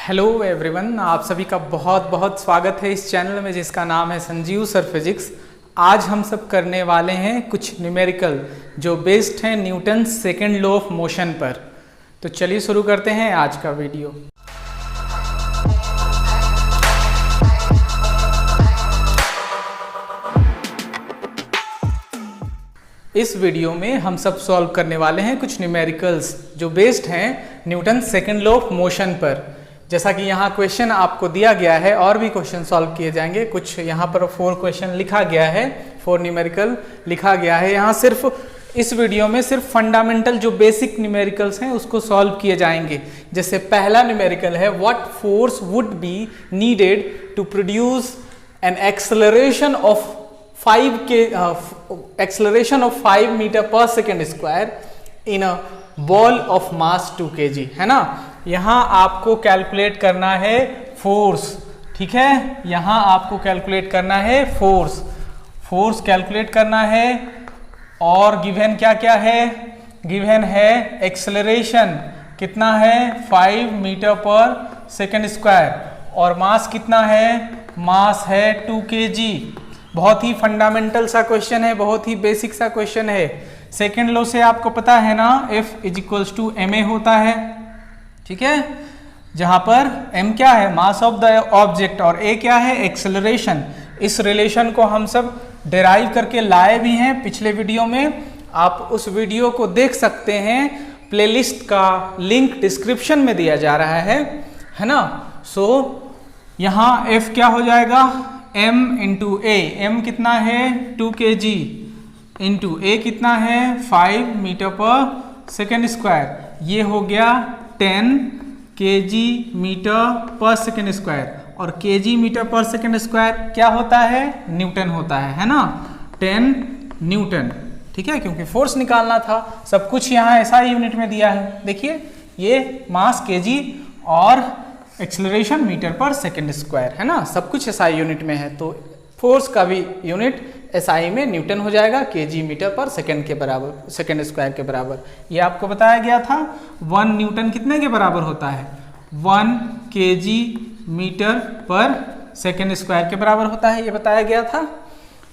Hello everyone, आप सभी का बहुत बहुत स्वागत है इस चैनल में जिसका नाम है संजीव सर फिजिक्स। आज हम सब करने वाले हैं कुछ न्यूमेरिकल जो बेस्ड हैं Newton second law of motion पर। तो चलिए शुरू करते हैं आज का वीडियो। इस वीडियो में हम सब सॉल्व करने वाले हैं कुछ न्यूमेरिकल्स जो बेस्ड हैं Newton second law of motion पर। जैसा कि यहाँ क्वेश्चन आपको दिया गया है और भी क्वेश्चन सॉल्व किए जाएंगे। कुछ यहाँ पर 4 क्वेश्चन लिखा गया है, 4 न्यूमेरिकल लिखा गया है। यहाँ सिर्फ इस वीडियो में सिर्फ फंडामेंटल जो बेसिक न्यूमेरिकल्स हैं उसको सॉल्व किए जाएंगे। जैसे पहला न्यूमेरिकल है, what force would be needed to produce an acceleration of 5 metre per second square in a ball of mass 2 kg, है ना। यहाँ आपको कैलकुलेट करना है फोर्स, ठीक है। यहाँ आपको कैलकुलेट करना है फोर्स कैलकुलेट करना है। और गिवन क्या क्या है? गिवन है एक्सेलरेशन कितना है 5 मीटर पर सेकेंड स्क्वायर, और मास कितना है? मास है 2 kg। बहुत ही फंडामेंटल सा क्वेश्चन है, बहुत ही बेसिक सा क्वेश्चन है। सेकेंड लॉ से आपको पता है ना, F = ma होता है, ठीक है। जहां पर m क्या है? मास ऑफ द ऑब्जेक्ट, और a क्या है? एक्सेलरेशन। इस रिलेशन को हम सब डिराइव करके लाए भी हैं पिछले वीडियो में। आप उस वीडियो को देख सकते हैं, प्लेलिस्ट का लिंक डिस्क्रिप्शन में दिया जा रहा है ना। सो यहाँ F क्या हो जाएगा? m × a। m कितना है? 2 kg इंटू a कितना है? 5 मीटर पर सेकेंड स्क्वायर। ये हो गया 10 kg metre per second square, और kg metre per second square क्या होता है? न्यूटन होता है ना। 10 न्यूटन, ठीक है, क्योंकि फोर्स निकालना था। सब कुछ यहाँ ऐसा यूनिट में दिया है। देखिए, ये मास kg और acceleration metre per second square, है ना। सब कुछ SI यूनिट में है, तो फोर्स का भी यूनिट SI में न्यूटन हो जाएगा, kg मीटर पर सेकेंड के बराबर, सेकेंड स्क्वायर के बराबर। ये आपको बताया गया था। 1 न्यूटन कितने के बराबर होता है? 1 kg metre per second square के बराबर होता है, ये बताया गया था।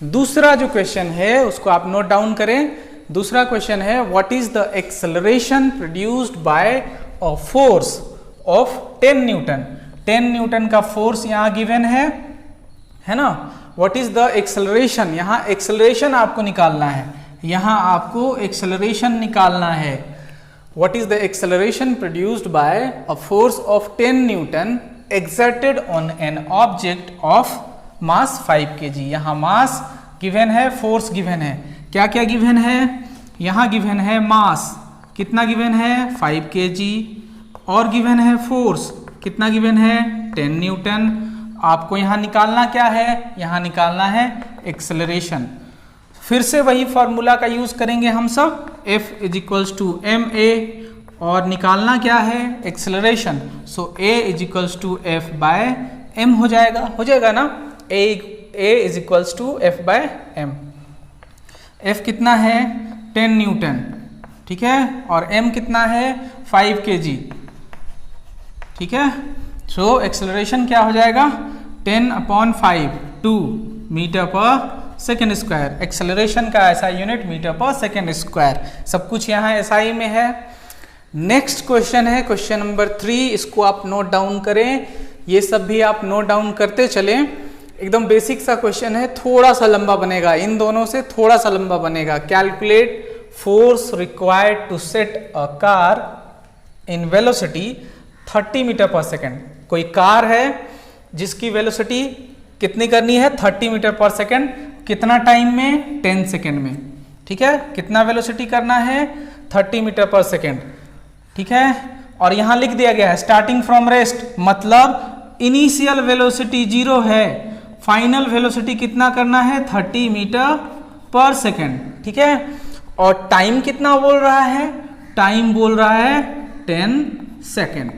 दूसरा जो क्वेश्चन है उसको आप नोट डाउन करें। दूसरा क्वेश्चन है, what is the acceleration produced by a force of 10 Newton. 10 Newton का फोर्स यहाँ गिवन है ना। What is the acceleration? यहाँ एक्सेलरेशन आपको निकालना है, यहाँ आपको एक्सेलरेशन निकालना है। What is the acceleration produced by a force of 10 Newton exerted on an object of mass 5 kg। यहाँ मास गिवन है, फोर्स गिवन है। क्या क्या गिवन है? यहाँ गिवन है मास कितना गिवन है? 5 kg, और गिवन है फोर्स कितना गिवन है? 10 न्यूटन। आपको यहाँ निकालना क्या है? यहाँ निकालना है एक्सेलरेशन। फिर से वही फॉर्मूला का यूज करेंगे हम सब, F = ma, और निकालना क्या है? एक्सेलरेशन। सो A = F/m हो जाएगा ना। A = F/m। F कितना है? 10 न्यूटन, ठीक है, और m कितना है? 5 kg, ठीक है। सो एक्सेलरेशन क्या हो जाएगा? 10/5, 2 metre per second square. Acceleration का ऐसा unit metre per second square. सब कुछ यहाँ SI में है। नेक्स्ट क्वेश्चन है क्वेश्चन नंबर 3। इसको आप नोट डाउन करें, ये सब भी आप नोट डाउन करते चलें। एकदम बेसिक सा क्वेश्चन है, थोड़ा सा लंबा बनेगा, इन दोनों से थोड़ा सा लंबा बनेगा। Calculate force required to set a car in velocity 30 metre per second. कोई कार है जिसकी वेलोसिटी कितनी करनी है? 30 मीटर पर सेकेंड। कितना टाइम में? 10 सेकेंड में, ठीक है। कितना वेलोसिटी करना है? 30 मीटर पर सेकेंड, ठीक है। और यहाँ लिख दिया गया है स्टार्टिंग फ्रॉम रेस्ट, मतलब इनिशियल वेलोसिटी 0 है, फाइनल वेलोसिटी कितना करना है? 30 मीटर पर सेकेंड, ठीक है। और टाइम कितना बोल रहा है? टाइम बोल रहा है 10 सेकेंड,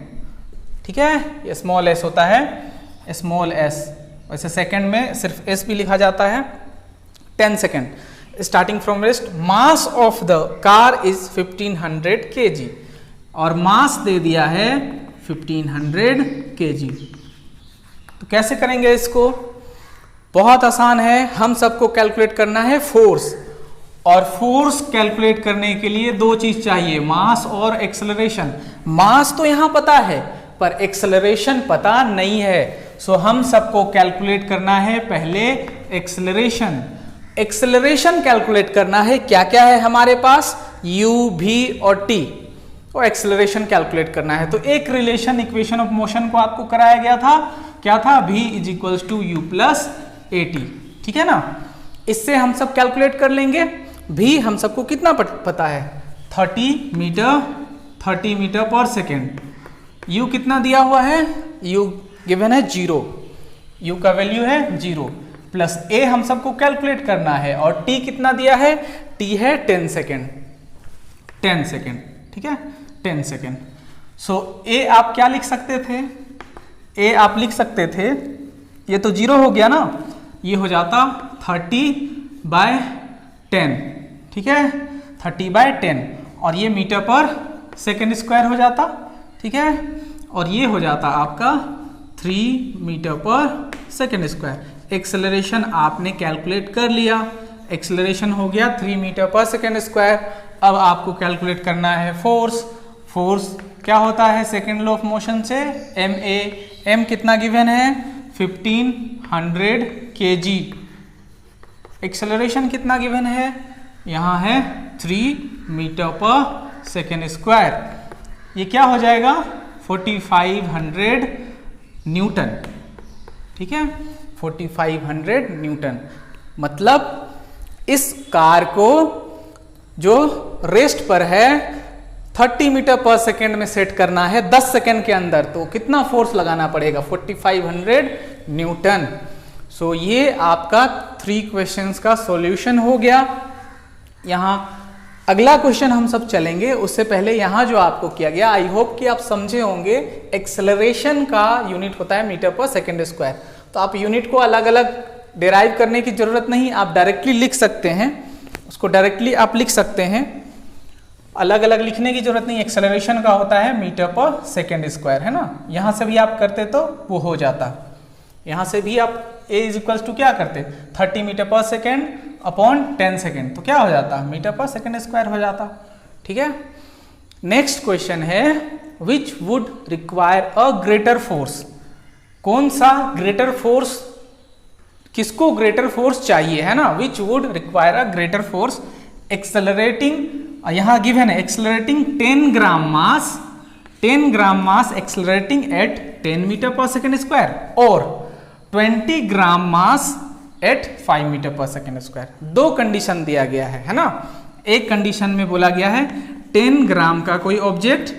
ठीक है। ये स्मॉल s होता है, स्मॉल s। वैसे सेकेंड में सिर्फ s भी लिखा जाता है। 10 second starting from rest. Mass of the car is 1500 kg, और मास दे दिया है 1500 kg। तो कैसे करेंगे इसको? बहुत आसान है, हम सबको कैलकुलेट करना है फोर्स, और फोर्स कैलकुलेट करने के लिए दो चीज चाहिए, मास और एक्सेलरेशन। मास तो यहां पता है पर एक्सेलरेशन पता नहीं है, सो हम सबको कैलकुलेट करना है पहले एक्सेलरेशन। एक्सेलरेशन कैलकुलेट करना है, क्या क्या है हमारे पास, u, v और t, और एक्सेलरेशन कैलकुलेट करना है। तो एक रिलेशन इक्वेशन ऑफ मोशन को आपको कराया गया था, क्या था, v is equals to u plus a t, ठीक है ना। इससे हम सब कैलकुलेट कर लेंगे। v हम सबको कितना पता है, 30 मीटर पर सेकेंड। u कितना दिया हुआ है, u गिवन है 0, u का वैल्यू है 0, प्लस a हम सबको कैलकुलेट करना है, और t कितना दिया है, t है 10 सेकेंड, 10 सेकेंड, ठीक है, 10 सेकेंड। सो a आप क्या लिख सकते थे, a आप लिख सकते थे, ये तो 0 हो गया ना, ये हो जाता 30/10, ठीक है, 30/10, और ये मीटर पर सेकेंड स्क्वायर हो जाता, ठीक है, और ये हो जाता आपका 3 metre per second square. Acceleration आपने कैलकुलेट कर लिया, एक्सेलरेशन हो गया 3 मीटर पर सेकेंड स्क्वायर। अब आपको कैलकुलेट करना है फोर्स। फोर्स क्या होता है सेकेंड लॉ ऑफ मोशन से, m कितना गिवन है, 1500 kg। एक्सेलरेशन कितना गिवन है, यहाँ है 3 मीटर पर सेकेंड स्क्वायर। ये क्या हो जाएगा, 4500 न्यूटन, ठीक है, 4500 न्यूटन। मतलब इस कार को जो रेस्ट पर है 30 मीटर पर सेकेंड में सेट करना है 10 सेकेंड के अंदर, तो कितना फोर्स लगाना पड़ेगा, 4500 न्यूटन। सो ये आपका 3 क्वेश्चंस का सॉल्यूशन हो गया। यहाँ अगला क्वेश्चन हम सब चलेंगे, उससे पहले यहाँ जो आपको किया गया, आई होप कि आप समझे होंगे, एक्सेलरेशन का यूनिट होता है मीटर पर सेकेंड स्क्वायर। तो आप यूनिट को अलग अलग डिराइव करने की जरूरत नहीं, आप डायरेक्टली लिख सकते हैं, उसको डायरेक्टली आप लिख सकते हैं, अलग अलग लिखने की जरूरत नहीं। एक्सेलरेशन का होता है मीटर पर सेकेंड स्क्वायर, है ना। यहाँ से भी आप करते तो वो हो जाता, यहाँ से भी आप a इज इक्वल्स टू क्या करते, 30 metre per second upon 10 second, तो क्या हो जाता, मीटर पर सेकेंड स्क्वायर हो जाता, ठीक है। नेक्स्ट क्वेश्चन है, which would require a greater force. कौन सा ग्रेटर फोर्स, किसको ग्रेटर फोर्स चाहिए, है ना, which would require a greater force accelerating, यहां गिवन है एक्सेलरेटिंग 10 ग्राम मास, 10 ग्राम मास accelerating eight 10 metre per second square, और 20 ग्राम mass at 5 metre per second square. दो कंडीशन दिया गया है ना। एक कंडीशन में बोला गया है 10 ग्राम का कोई ऑब्जेक्ट,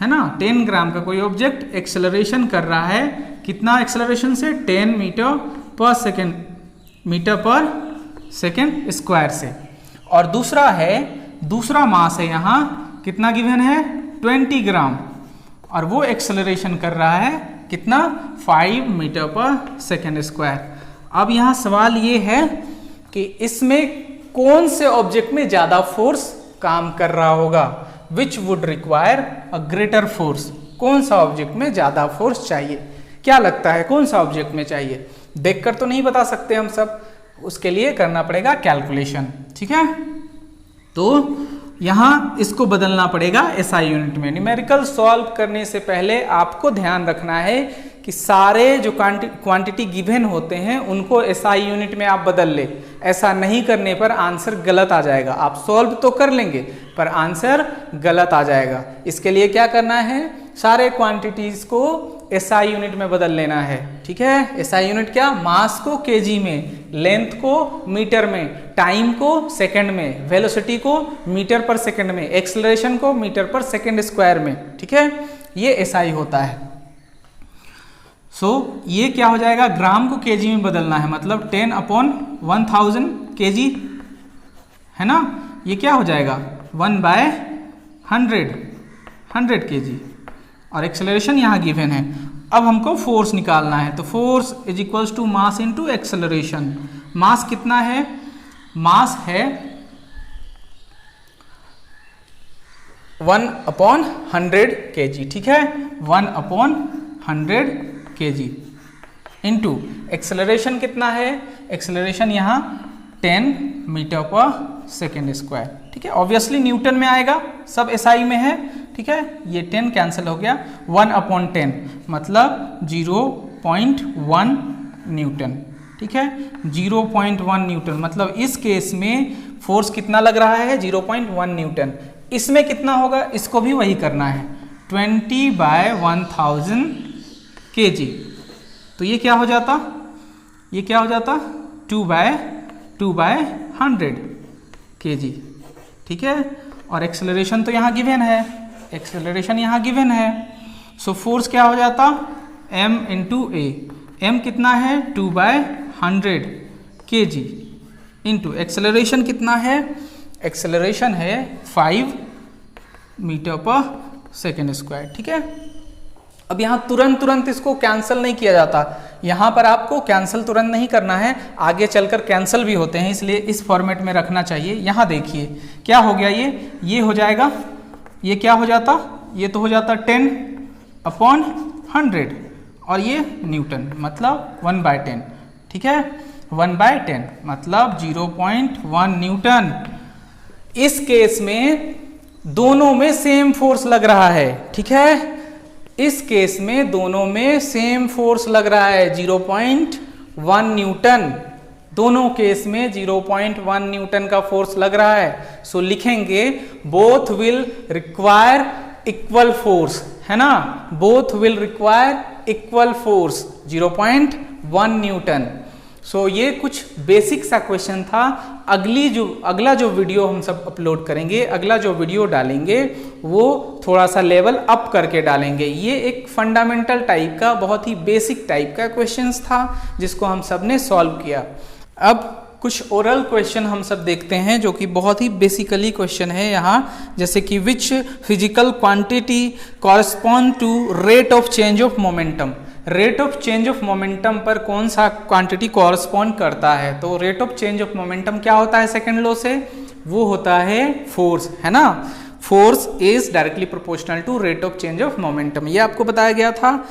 है ना, 10 ग्राम का कोई ऑब्जेक्ट एक्सेलरेशन कर रहा है, कितना एक्सेलरेशन से, 10 मीटर पर सेकेंड स्क्वायर से। और दूसरा है, दूसरा मास है यहाँ कितना गिवन है, 20 ग्राम, और वो एक्सेलरेशन कर रहा है कितना, 5 मीटर पर सेकेंड स्क्वायर। अब यहाँ सवाल ये है कि इसमें कौन से ऑब्जेक्ट में ज्यादा फोर्स काम कर रहा होगा, which would require a greater force, कौन सा ऑब्जेक्ट में ज्यादा फोर्स चाहिए, क्या लगता है कौन सा ऑब्जेक्ट में चाहिए। देखकर तो नहीं बता सकते हम सब, उसके लिए करना पड़ेगा कैलकुलेशन, ठीक है। तो यहाँ इसको बदलना पड़ेगा एसआई यूनिट में। न्यूमेरिकल सॉल्व करने से पहले आपको ध्यान रखना है कि सारे जो क्वांटिटी गिवन होते हैं उनको एसआई यूनिट में आप बदल ले। ऐसा नहीं करने पर आंसर गलत आ जाएगा। आप सॉल्व तो कर लेंगे पर आंसर गलत आ जाएगा। इसके लिए क्या करना है, सारे क्वांटिटीज को एसआई यूनिट में बदल लेना है, ठीक है। एसआई यूनिट क्या, मास को केजी में, लेंथ को मीटर में, टाइम को सेकंड में, वेलोसिटी को मीटर पर सेकंड में, एक्सेलरेशन को मीटर पर सेकंड स्क्वायर में, ठीक है। ये एसआई होता है। ये क्या हो जाएगा, ग्राम को केजी में बदलना है, मतलब 10/1000 केजी, है ना। ये क्या हो जाएगा 1/100 केजी, और एक्सेलरेशन यहाँ गिवन है। अब हमको फोर्स निकालना है, तो force is equals to mass into acceleration. Mass कितना है, मास है 1/100 kg, ठीक है, 1/100 kg इंटू एक्सेलरेशन कितना है, एक्सेलरेशन यहाँ 10 मीटर पर सेकेंड स्क्वायर, ठीक है, ऑब्वियसली न्यूटन में आएगा, सब एसआई में है, ठीक है, ये 10 कैंसिल हो गया, 1/10 मतलब 0.1 न्यूटन, ठीक है, 0.1 न्यूटन मतलब इस केस में फोर्स कितना लग रहा है, 0.1 न्यूटन। इसमें कितना होगा, इसको भी वही करना है, 20/1000 kg, तो ये क्या हो जाता, ये क्या हो जाता 2/100 kg, ठीक है, और एक्सेलरेशन तो यहाँ गिवन है, एक्सेलरेशन यहाँ गिवन है, सो फोर्स क्या हो जाता m इंटू ए, m कितना है 2/100 kg इंटू एक्सेलरेशन कितना है, एक्सेलरेशन है 5 मीटर पर सेकेंड स्क्वायर, ठीक है। अब यहाँ तुरंत इसको कैंसिल नहीं किया जाता, यहाँ पर आपको कैंसिल तुरंत नहीं करना है, आगे चलकर कैंसिल भी होते हैं, इसलिए इस फॉर्मेट में रखना चाहिए। यहाँ देखिए क्या हो गया, ये हो जाएगा, ये क्या हो जाता, ये तो हो जाता 10/100 और ये न्यूटन मतलब 1/10, ठीक है, 1/10 मतलब 0.1 न्यूटन। इस केस में दोनों में सेम फोर्स लग रहा है, ठीक है, इस केस में दोनों में सेम फोर्स लग रहा है 0.1 न्यूटन, दोनों केस में 0.1 न्यूटन का फोर्स लग रहा है। सो लिखेंगे both will require equal force, है ना, both will require equal force 0.1 newton. So ये कुछ बेसिक सा क्वेश्चन था। अगला जो वीडियो हम सब अपलोड करेंगे, अगला जो वीडियो डालेंगे वो थोड़ा सा लेवल अप करके डालेंगे। ये एक फंडामेंटल टाइप का, बहुत ही बेसिक टाइप का क्वेश्चंस था जिसको हम सब ने सॉल्व किया। अब कुछ ओरल क्वेश्चन हम सब देखते हैं जो कि बहुत ही बेसिकली क्वेश्चन है यहाँ, जैसे कि which physical quantity correspond to rate of change of momentum. Rate of change of momentum पर कौन सा क्वांटिटी कॉरस्पॉन्ड करता है, तो rate of change of momentum क्या होता है सेकंड लॉ से, वो होता है फोर्स, है ना, force is directly proportional to rate of change of momentum, ये आपको बताया गया था।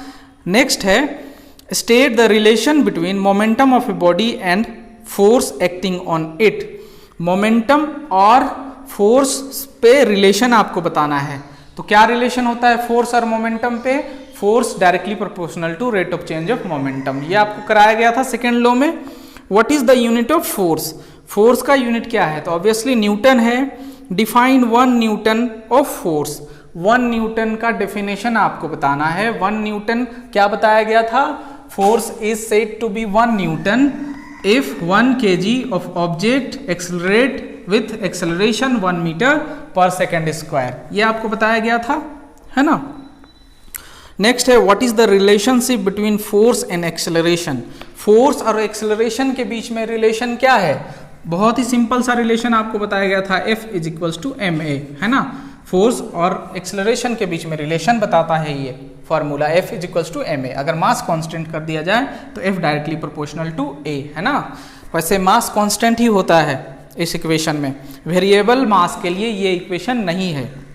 नेक्स्ट है state the relation between momentum of a body and force acting on it. Momentum और फोर्स पे रिलेशन आपको बताना है, तो क्या रिलेशन होता है फोर्स और मोमेंटम पे, force directly proportional to rate of change of momentum, ये आपको कराया गया था सेकेंड लॉ में। What is the unit of force, force का यूनिट क्या है, तो ऑब्वियसली न्यूटन है। Define 1 Newton of force, 1 Newton का डेफिनेशन आपको बताना है। 1 न्यूटन क्या बताया गया था, force is said to be 1 Newton if 1 kg of object accelerate with acceleration 1 metre per second square, ये आपको बताया गया था, है ना। नेक्स्ट है what is the relationship between force and acceleration. Force और एक्सेलरेशन के बीच में रिलेशन क्या है, बहुत ही सिंपल सा रिलेशन आपको बताया गया था, F is equals to ma, है ना। फोर्स और एक्सेलरेशन के बीच में रिलेशन बताता है ये formula, F is equals to ma। अगर मास कांस्टेंट कर दिया जाए तो F directly proportional to a, है ना। वैसे मास कांस्टेंट ही होता है इस इक्वेशन में, वेरिएबल मास के लिए ये इक्वेशन नहीं है।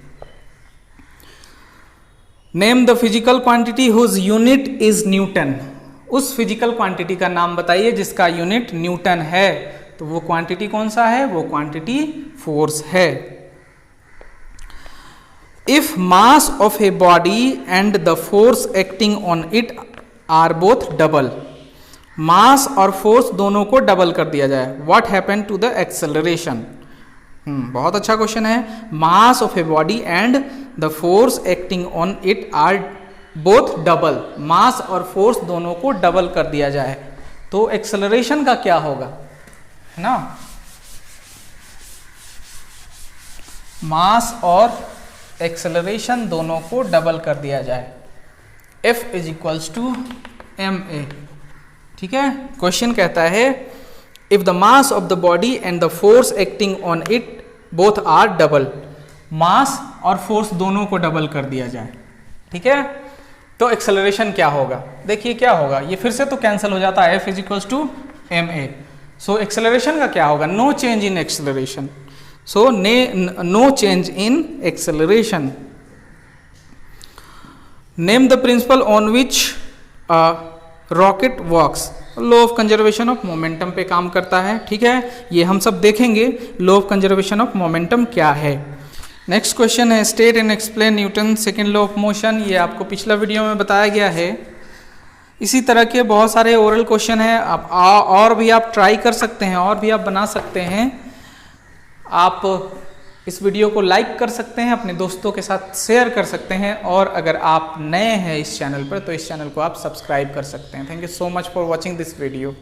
Name the physical quantity whose unit is Newton. उस फिजिकल क्वांटिटी का नाम बताइए जिसका यूनिट न्यूटन है, तो वो क्वांटिटी कौन सा है, वो क्वांटिटी फोर्स है। If mass of a body and the force acting on it are both double, mass और फोर्स दोनों को डबल कर दिया जाए, what happen to the acceleration. बहुत अच्छा क्वेश्चन है। Mass of a body and the force acting on it are both double, mass और फोर्स दोनों को डबल कर दिया जाए तो एक्सेलरेशन का क्या होगा, है ना। मास और एक्सेलरेशन दोनों को डबल कर दिया जाए, F is equals to ma, ठीक है। क्वेश्चन कहता है if the mass of the body and the force acting on it both are double, mass और फोर्स दोनों को डबल कर दिया जाए, ठीक है, तो एक्सेलरेशन क्या होगा। देखिए क्या होगा, ये फिर से तो कैंसिल हो जाता है, F is equals to ma। So acceleration का क्या होगा, no change in acceleration, So no change in acceleration. Name the principle on which rocket works. Law of conservation of momentum पे काम करता है. ठीक है, ये हम सब देखेंगे law of conservation of momentum क्या है. नेक्स्ट क्वेश्चन है state and explain Newton second law of motion. ये आपको पिछला वीडियो में बताया गया है. इसी तरह के बहुत सारे ओरल क्वेश्चन हैं. आप और भी आप ट्राई कर सकते हैं, और भी आप बना सकते हैं. आप इस वीडियो को लाइक कर सकते हैं, अपने दोस्तों के साथ शेयर कर सकते हैं, और अगर आप नए हैं इस चैनल पर तो इस चैनल को आप सब्सक्राइब कर सकते हैं. Thank you so much for watching this video.